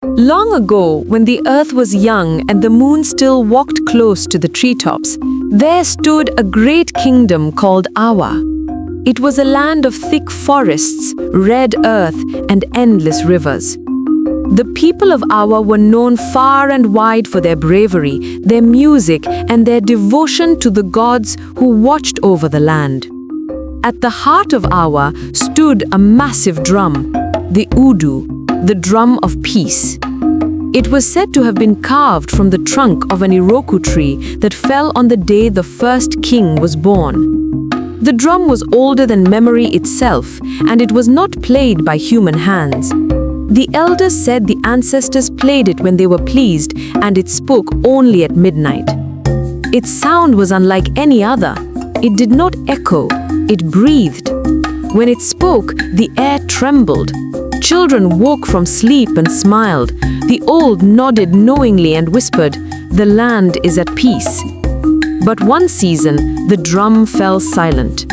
Long ago, when the earth was young and the moon still walked close to the treetops, there stood a great kingdom called Awa. It was a land of thick forests, red earth, and endless rivers. The people of Awa were known far and wide for their bravery, their music, and their devotion to the gods who watched over the land. At the heart of Awa stood a massive drum, the Udu, the drum of peace. It was said to have been carved from the trunk of an Iroku tree that fell on the day the first king was born. The drum was older than memory itself, and it was not played by human hands. The elders said the ancestors played it when they were pleased, and it spoke only at midnight. Its sound was unlike any other. It did not echo, it breathed. When it spoke, the air trembled. Children woke from sleep and smiled. The old nodded knowingly and whispered, "The land is at peace." But one season, the drum fell silent.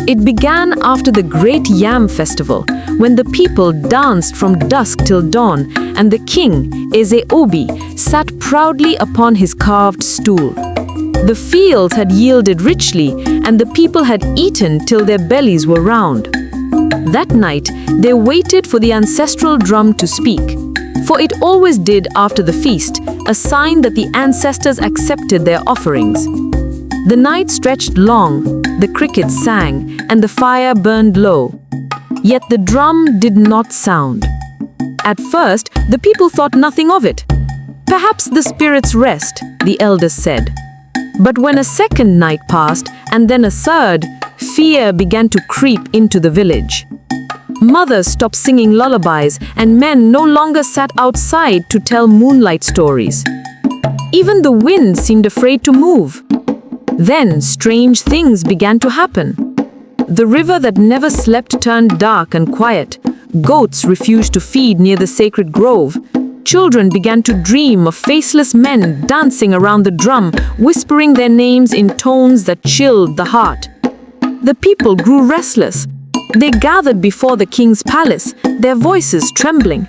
It began after the great Yam festival, when the people danced from dusk till dawn, and the king, Eze-Obi, sat proudly upon his carved stool. The fields had yielded richly, and the people had eaten till their bellies were round. That night, they waited for the ancestral drum to speak, for it always did after the feast, a sign that the ancestors accepted their offerings. The night stretched long, the crickets sang, and the fire burned low. Yet the drum did not sound. At first, the people thought nothing of it. "Perhaps the spirits rest," the elders said. But when a second night passed, and then a third, fear began to creep into the village. Mothers stopped singing lullabies, and men no longer sat outside to tell moonlight stories. Even the wind seemed afraid to move. Then strange things began to happen. The river that never slept turned dark and quiet. Goats refused to feed near the sacred grove. Children began to dream of faceless men dancing around the drum, whispering their names in tones that chilled the heart. The people grew restless. They gathered before the king's palace, their voices trembling.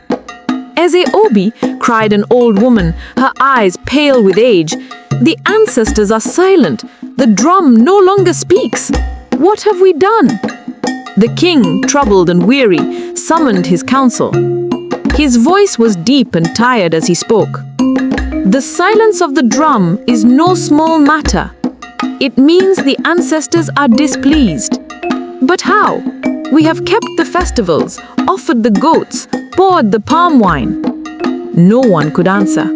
"Eze-Obi," cried an old woman, her eyes pale with age, "the ancestors are silent. The drum no longer speaks. What have we done?" The king, troubled and weary, summoned his council. His voice was deep and tired as he spoke. "The silence of the drum is no small matter. It means the ancestors are displeased. But how? We have kept the festivals, offered the goats, poured the palm wine." No one could answer.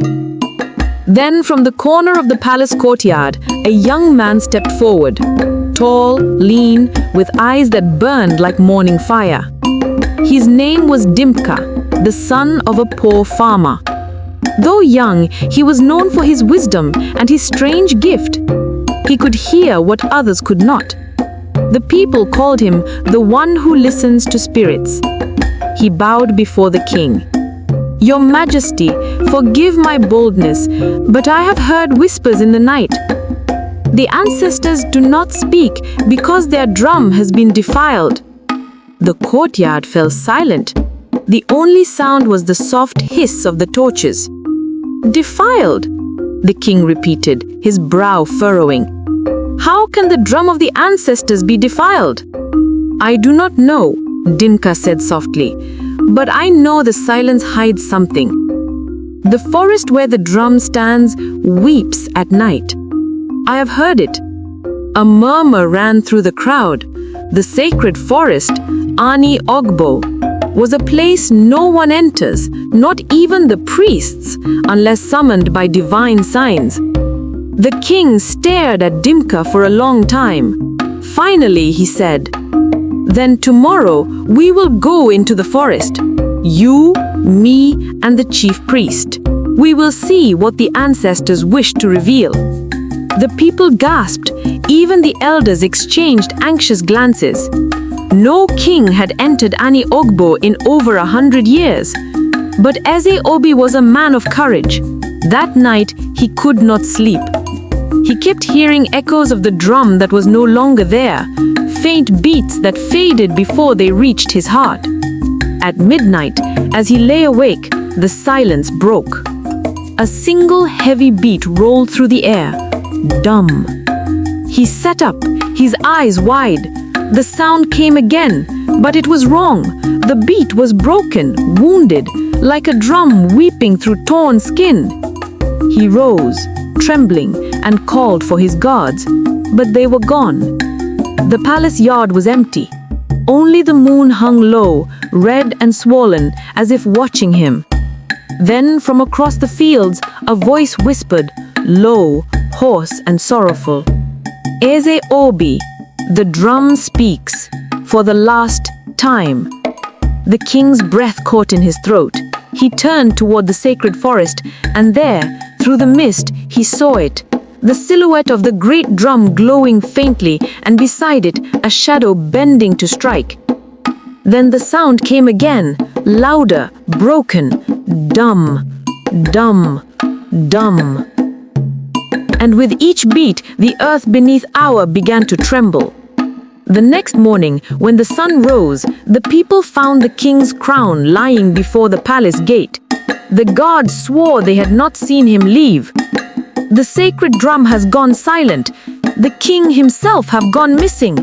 Then from the corner of the palace courtyard, a young man stepped forward. Tall, lean, with eyes that burned like morning fire. His name was Dimka, the son of a poor farmer. Though young, he was known for his wisdom and his strange gift. He could hear what others could not. The people called him the one who listens to spirits. He bowed before the king. "Your Majesty, forgive my boldness, but I have heard whispers in the night. The ancestors do not speak because their drum has been defiled." The courtyard fell silent. The only sound was the soft hiss of the torches. "Defiled?" the king repeated, his brow furrowing. "How can the drum of the ancestors be defiled?" "I do not know," Dimka said softly, "but I know the silence hides something. The forest where the drum stands weeps at night. I have heard it." A murmur ran through the crowd. The sacred forest, Ani Ogbo, was a place no one enters, not even the priests, unless summoned by divine signs. The king stared at Dimka for a long time. Finally, he said, "Then tomorrow we will go into the forest. You, me, and the chief priest. We will see what the ancestors wish to reveal." The people gasped. Even the elders exchanged anxious glances. No king had entered Ani Ogbo in over 100 years. But Eze-Obi was a man of courage. That night, he could not sleep. He kept hearing echoes of the drum that was no longer there, faint beats that faded before they reached his heart. At midnight, as he lay awake, the silence broke. A single heavy beat rolled through the air. Dum. He sat up, his eyes wide. The sound came again, but it was wrong. The beat was broken, wounded, like a drum weeping through torn skin. He rose, trembling, and called for his guards, but they were gone. The palace yard was empty. Only the moon hung low, red and swollen, as if watching him. Then, from across the fields, a voice whispered, low, hoarse and sorrowful. Eze Obi, the drum speaks, for the last time. The king's breath caught in his throat. He turned toward the sacred forest, and there, through the mist, he saw it. The silhouette of the great drum glowing faintly, and beside it, a shadow bending to strike. Then the sound came again, louder, broken, dum, dum, dum. And with each beat, the earth beneath Awa began to tremble. The next morning, when the sun rose, the people found the king's crown lying before the palace gate. The guards swore they had not seen him leave. The sacred drum has gone silent. The king himself have gone missing.